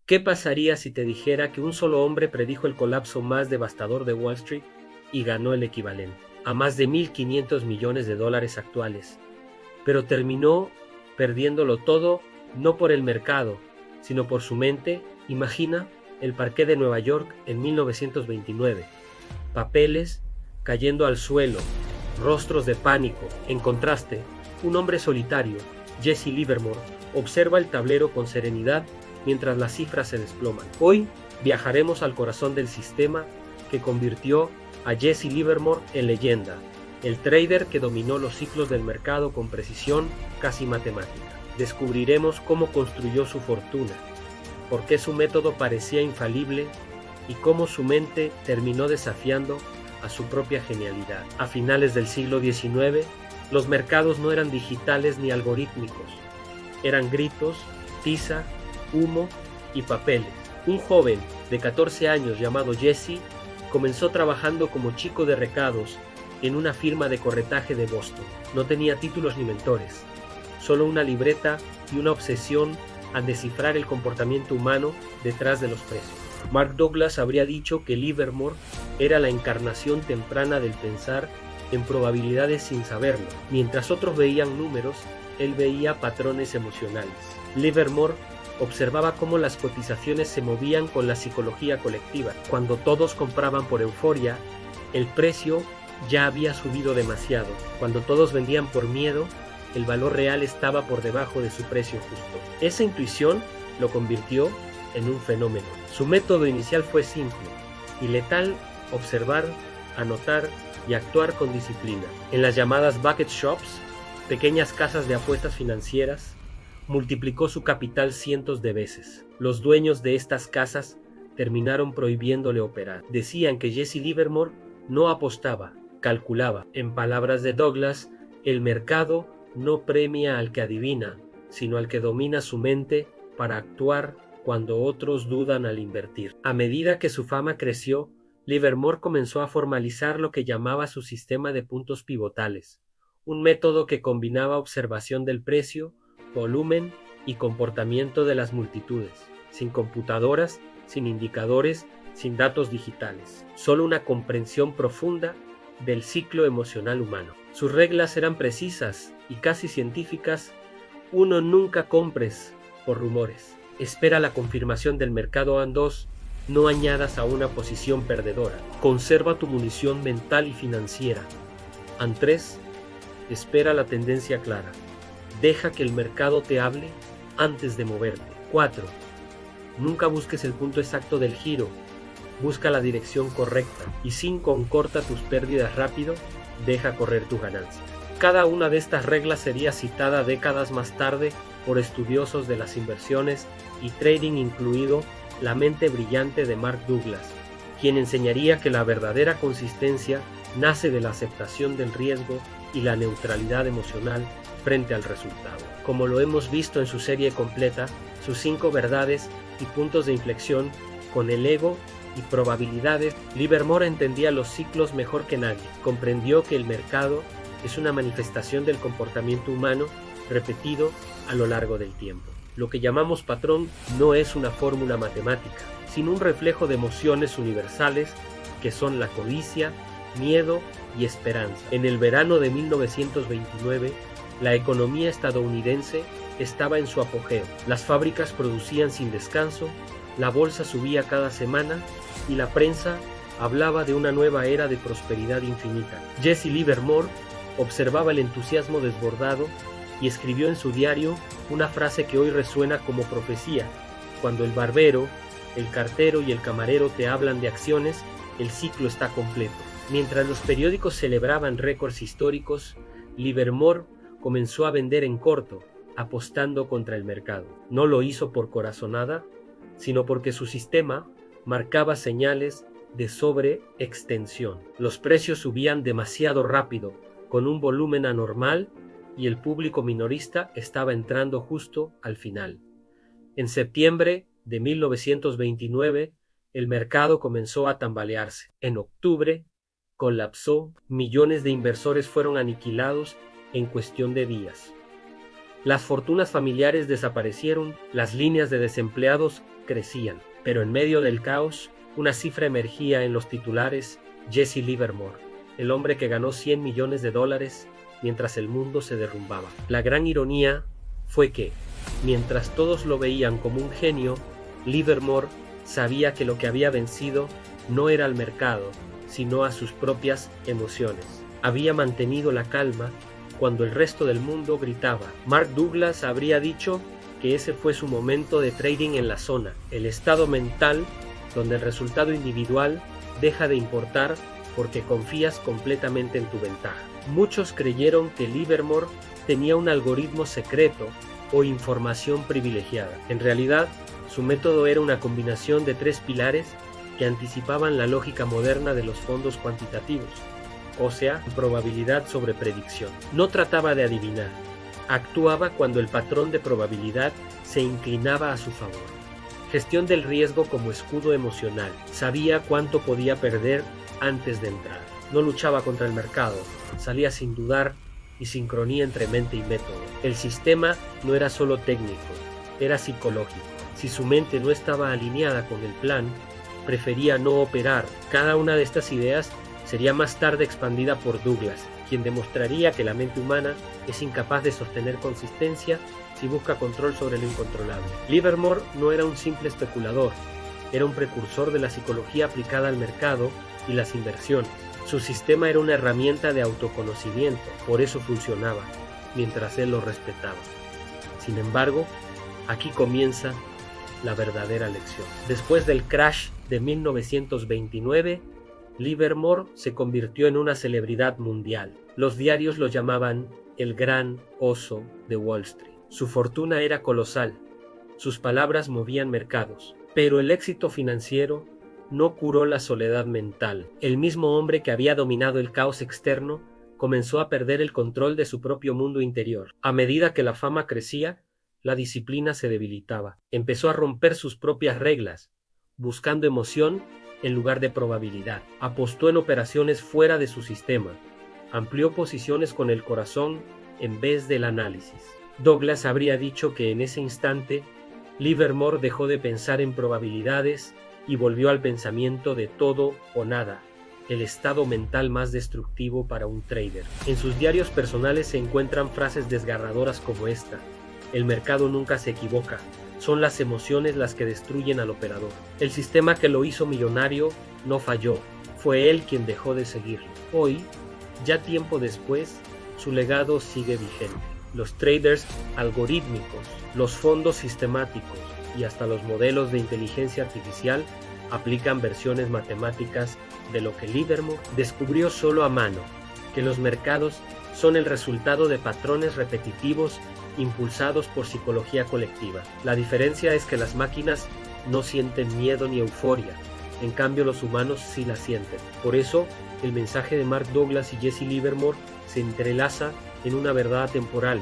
¿Qué pasaría si te dijera que un solo hombre predijo el colapso más devastador de Wall Street y ganó el equivalente a más de 1.500 millones de dólares actuales, pero terminó perdiéndolo todo no por el mercado, sino por su mente? Imagina el parqué de Nueva York en 1929, papeles cayendo al suelo, rostros de pánico. En contraste, un hombre solitario, Jesse Livermore, observa el tablero con serenidad mientras las cifras se desploman. Hoy viajaremos al corazón del sistema que convirtió a Jesse Livermore en leyenda, el trader que dominó los ciclos del mercado con precisión casi matemática. Descubriremos cómo construyó su fortuna, por qué su método parecía infalible y cómo su mente terminó desafiando a su propia genialidad. A finales del siglo XIX, los mercados no eran digitales ni algorítmicos, eran gritos, tiza, humo y papeles. Un joven de 14 años llamado Jesse comenzó trabajando como chico de recados en una firma de corretaje de Boston. No tenía títulos ni mentores, solo una libreta y una obsesión a descifrar el comportamiento humano detrás de los precios. Mark Douglas habría dicho que Livermore era la encarnación temprana del pensar en probabilidades sin saberlo. Mientras otros veían números, él veía patrones emocionales. Livermore observaba cómo las cotizaciones se movían con la psicología colectiva. Cuando todos compraban por euforia, el precio ya había subido demasiado. Cuando todos vendían por miedo, el valor real estaba por debajo de su precio justo. Esa intuición lo convirtió en un fenómeno. Su método inicial fue simple y letal: observar, anotar y actuar con disciplina. En las llamadas bucket shops, pequeñas casas de apuestas financieras, multiplicó su capital cientos de veces. Los dueños de estas casas terminaron prohibiéndole operar. Decían que Jesse Livermore no apostaba, calculaba. En palabras de Douglas, el mercado no premia al que adivina, sino al que domina su mente para actuar cuando otros dudan al invertir. A medida que su fama creció, Livermore comenzó a formalizar lo que llamaba su sistema de puntos pivotales, un método que combinaba observación del precio, volumen y comportamiento de las multitudes, sin computadoras, sin indicadores, sin datos digitales, solo una comprensión profunda del ciclo emocional humano. Sus reglas eran precisas y casi científicas. Uno, nunca compres por rumores. Espera la confirmación del mercado. And 2, no añadas a una posición perdedora. Conserva tu munición mental y financiera. And 3, espera la tendencia clara. Deja que el mercado te hable antes de moverte. 4, nunca busques el punto exacto del giro. Busca la dirección correcta. Y 5, corta tus pérdidas rápido. Deja correr tu ganancia. Cada una de estas reglas sería citada décadas más tarde por estudiosos de las inversiones y trading, incluido la mente brillante de Mark Douglas, quien enseñaría que la verdadera consistencia nace de la aceptación del riesgo y la neutralidad emocional frente al resultado. Como lo hemos visto en su serie completa, sus 5 verdades y puntos de inflexión, con el ego y probabilidades, Livermore entendía los ciclos mejor que nadie. Comprendió que el mercado es una manifestación del comportamiento humano repetido a lo largo del tiempo. Lo que llamamos patrón no es una fórmula matemática, sino un reflejo de emociones universales que son la codicia, miedo y esperanza. En el verano de 1929, la economía estadounidense estaba en su apogeo. Las fábricas producían sin descanso, la bolsa subía cada semana y la prensa hablaba de una nueva era de prosperidad infinita. Jesse Livermore observaba el entusiasmo desbordado y escribió en su diario una frase que hoy resuena como profecía: cuando el barbero, el cartero y el camarero te hablan de acciones, el ciclo está completo. Mientras los periódicos celebraban récords históricos, Livermore comenzó a vender en corto, apostando contra el mercado. No lo hizo por corazonada, sino porque su sistema marcaba señales de sobreextensión. Los precios subían demasiado rápido, con un volumen anormal, y el público minorista estaba entrando justo al final. En septiembre de 1929, el mercado comenzó a tambalearse. En octubre, colapsó. Millones de inversores fueron aniquilados en cuestión de días. Las fortunas familiares desaparecieron, las líneas de desempleados crecían, pero en medio del caos, una cifra emergía en los titulares: Jesse Livermore, el hombre que ganó $100 millones mientras el mundo se derrumbaba. La gran ironía fue que, mientras todos lo veían como un genio, Livermore sabía que lo que había vencido no era al mercado, sino a sus propias emociones. Había mantenido la calma cuando el resto del mundo gritaba. Mark Douglas habría dicho que ese fue su momento de trading en la zona, el estado mental donde el resultado individual deja de importar porque confías completamente en tu ventaja. Muchos creyeron que Livermore tenía un algoritmo secreto o información privilegiada. En realidad, su método era una combinación de 3 pilares que anticipaban la lógica moderna de los fondos cuantitativos, o sea, probabilidad sobre predicción. No trataba de adivinar, actuaba cuando el patrón de probabilidad se inclinaba a su favor. Gestión del riesgo como escudo emocional. Sabía cuánto podía perder antes de entrar. No luchaba contra el mercado, salía sin dudar y sincronía entre mente y método. El sistema no era solo técnico, era psicológico. Si su mente no estaba alineada con el plan, prefería no operar. Cada una de estas ideas sería más tarde expandida por Douglas, quien demostraría que la mente humana es incapaz de sostener consistencia si busca control sobre lo incontrolable. Livermore no era un simple especulador, era un precursor de la psicología aplicada al mercado y las inversiones. Su sistema era una herramienta de autoconocimiento, por eso funcionaba, mientras él lo respetaba. Sin embargo, aquí comienza la verdadera lección. Después del crash de 1929, Livermore se convirtió en una celebridad mundial. Los diarios lo llamaban el gran oso de Wall Street. Su fortuna era colosal, sus palabras movían mercados, pero el éxito financiero no curó la soledad mental. El mismo hombre que había dominado el caos externo comenzó a perder el control de su propio mundo interior. A medida que la fama crecía, la disciplina se debilitaba. Empezó a romper sus propias reglas, buscando emoción en lugar de probabilidad. Apostó en operaciones fuera de su sistema. Amplió posiciones con el corazón en vez del análisis. Douglas habría dicho que en ese instante Livermore dejó de pensar en probabilidades y volvió al pensamiento de todo o nada, el estado mental más destructivo para un trader. En sus diarios personales se encuentran frases desgarradoras como esta: el mercado nunca se equivoca, son las emociones las que destruyen al operador. El sistema que lo hizo millonario no falló, fue él quien dejó de seguirlo. Hoy, ya tiempo después, su legado sigue vigente. Los traders algorítmicos, los fondos sistemáticos y hasta los modelos de inteligencia artificial aplican versiones matemáticas de lo que Livermore descubrió solo a mano, que los mercados son el resultado de patrones repetitivos impulsados por psicología colectiva. La diferencia es que las máquinas no sienten miedo ni euforia, en cambio los humanos sí la sienten. Por eso, el mensaje de Mark Douglas y Jesse Livermore se entrelaza en una verdad temporal.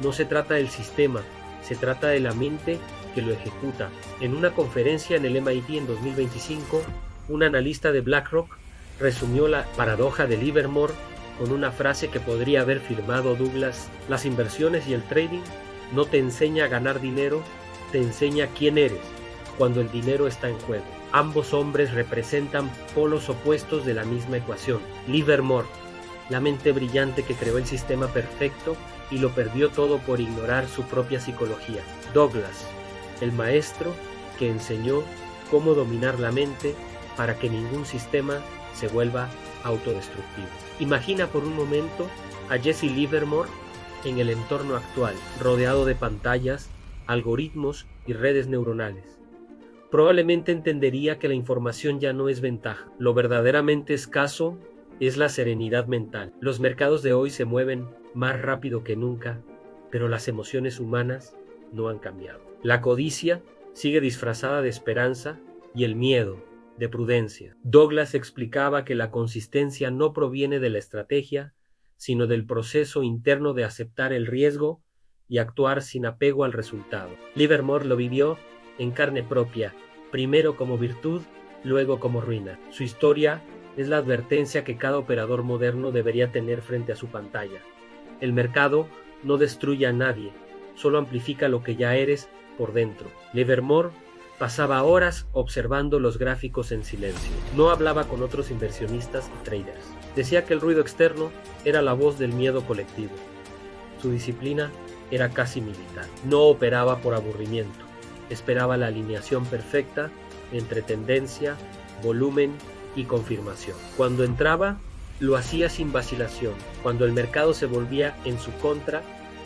No se trata del sistema, se trata de la mente que lo ejecuta. En una conferencia en el MIT en 2025, un analista de BlackRock resumió la paradoja de Livermore con una frase que podría haber firmado Douglas: las inversiones y el trading no te enseña a ganar dinero, te enseña quién eres cuando el dinero está en juego. Ambos hombres representan polos opuestos de la misma ecuación. Livermore, la mente brillante que creó el sistema perfecto y lo perdió todo por ignorar su propia psicología. Douglas, el maestro que enseñó cómo dominar la mente para que ningún sistema se vuelva autodestructivo. Imagina por un momento a Jesse Livermore en el entorno actual, rodeado de pantallas, algoritmos y redes neuronales. Probablemente entendería que la información ya no es ventaja. Lo verdaderamente escaso es la serenidad mental. Los mercados de hoy se mueven más rápido que nunca, pero las emociones humanas no han cambiado. La codicia sigue disfrazada de esperanza y el miedo de prudencia. Douglas explicaba que la consistencia no proviene de la estrategia, sino del proceso interno de aceptar el riesgo y actuar sin apego al resultado. Livermore lo vivió en carne propia, primero como virtud, luego como ruina. Su historia es la advertencia que cada operador moderno debería tener frente a su pantalla. El mercado no destruye a nadie, solo amplifica lo que ya eres por dentro. Livermore pasaba horas observando los gráficos en silencio. No hablaba con otros inversionistas y traders. Decía que el ruido externo era la voz del miedo colectivo. Su disciplina era casi militar. No operaba por aburrimiento. Esperaba la alineación perfecta entre tendencia, volumen y confirmación. Cuando entraba, lo hacía sin vacilación. Cuando el mercado se volvía en su contra,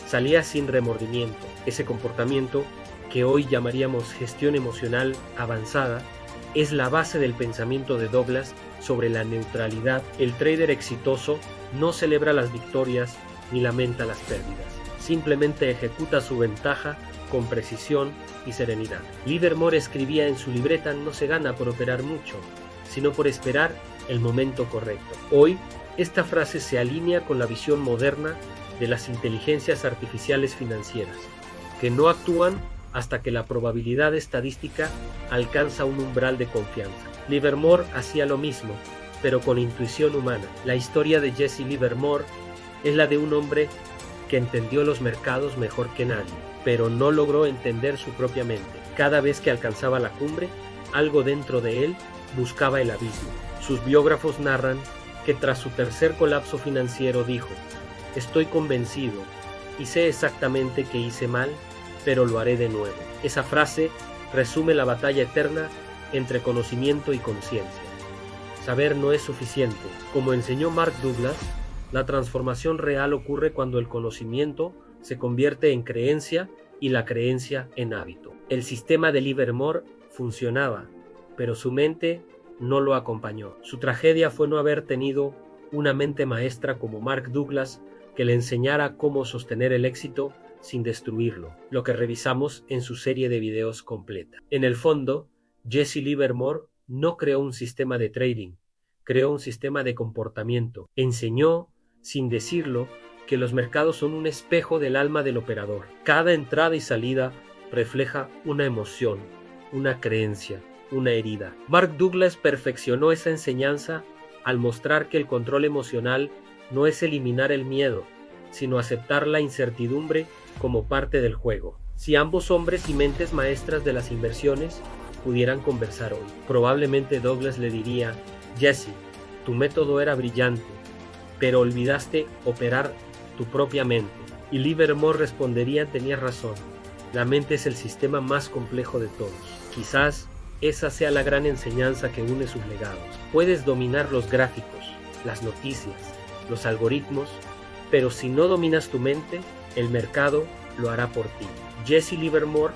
salía sin remordimiento. Ese comportamiento, que hoy llamaríamos gestión emocional avanzada, es la base del pensamiento de Douglas sobre la neutralidad. El trader exitoso no celebra las victorias ni lamenta las pérdidas. Simplemente ejecuta su ventaja con precisión y serenidad. Livermore escribía en su libreta: no se gana por operar mucho, sino por esperar el momento correcto. Hoy, esta frase se alinea con la visión moderna de las inteligencias artificiales financieras, que no actúan hasta que la probabilidad estadística alcanza un umbral de confianza. Livermore hacía lo mismo, pero con intuición humana. La historia de Jesse Livermore es la de un hombre que entendió los mercados mejor que nadie, pero no logró entender su propia mente. Cada vez que alcanzaba la cumbre, algo dentro de él buscaba el abismo. Sus biógrafos narran que tras su tercer colapso financiero dijo: estoy convencido y sé exactamente que hice mal, pero lo haré de nuevo. Esa frase resume la batalla eterna entre conocimiento y conciencia. Saber no es suficiente. Como enseñó Mark Douglas, la transformación real ocurre cuando el conocimiento se convierte en creencia y la creencia en hábito. El sistema de Livermore funcionaba, pero su mente no lo acompañó. Su tragedia fue no haber tenido una mente maestra como Mark Douglas que le enseñara cómo sostener el éxito sin destruirlo, lo que revisamos en su serie de videos completa. En el fondo, Jesse Livermore no creó un sistema de trading, creó un sistema de comportamiento. Enseñó, sin decirlo, que los mercados son un espejo del alma del operador. Cada entrada y salida refleja una emoción, una creencia, una herida. Mark Douglas perfeccionó esa enseñanza al mostrar que el control emocional no es eliminar el miedo, sino aceptar la incertidumbre como parte del juego. Si ambos hombres y mentes maestras de las inversiones pudieran conversar hoy, probablemente Douglas le diría: Jesse, tu método era brillante, pero olvidaste operar tu propia mente. Y Livermore respondería: tenías razón, la mente es el sistema más complejo de todos. Quizás esa sea la gran enseñanza que une sus legados. Puedes dominar los gráficos, las noticias, los algoritmos, pero si no dominas tu mente, el mercado lo hará por ti. Jesse Livermore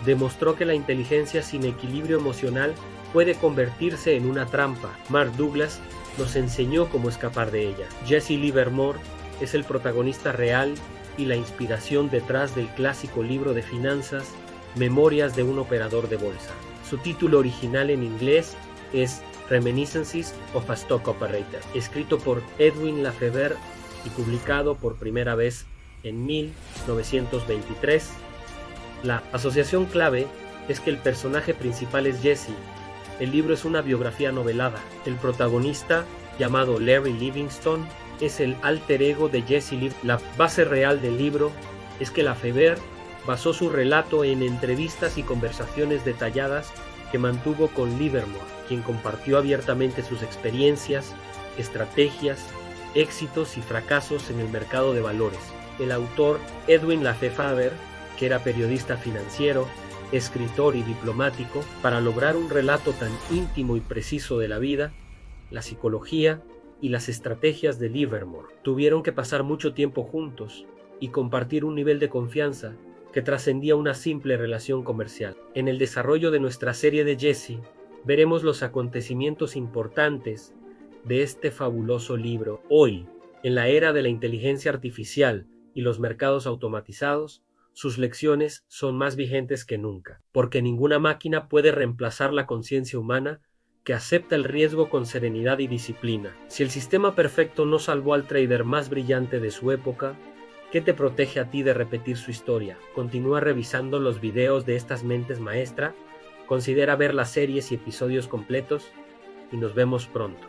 demostró que la inteligencia sin equilibrio emocional puede convertirse en una trampa. Mark Douglas nos enseñó cómo escapar de ella. Jesse Livermore es el protagonista real y la inspiración detrás del clásico libro de finanzas Memorias de un operador de bolsa. Su título original en inglés es Reminiscences of a Stock Operator, escrito por Edwin Lafever y publicado por primera vez en 1923. La asociación clave es que el personaje principal es Jesse. El libro es una biografía novelada. El protagonista, llamado Larry Livingston, es el alter ego de Jesse Livermore. La base real del libro es que Lafever basó su relato en entrevistas y conversaciones detalladas que mantuvo con Livermore, quien compartió abiertamente sus experiencias, estrategias, éxitos y fracasos en el mercado de valores. El autor Edwin Lafever, que era periodista financiero, escritor y diplomático, para lograr un relato tan íntimo y preciso de la vida, la psicología y las estrategias de Livermore. Tuvieron que pasar mucho tiempo juntos y compartir un nivel de confianza que trascendía una simple relación comercial. En el desarrollo de nuestra serie de Jesse, veremos los acontecimientos importantes de este fabuloso libro. Hoy, en la era de la inteligencia artificial y los mercados automatizados, sus lecciones son más vigentes que nunca, porque ninguna máquina puede reemplazar la conciencia humana que acepta el riesgo con serenidad y disciplina. Si el sistema perfecto no salvó al trader más brillante de su época, ¿qué te protege a ti de repetir su historia? Continúa revisando los videos de estas mentes maestras, considera ver las series y episodios completos y nos vemos pronto.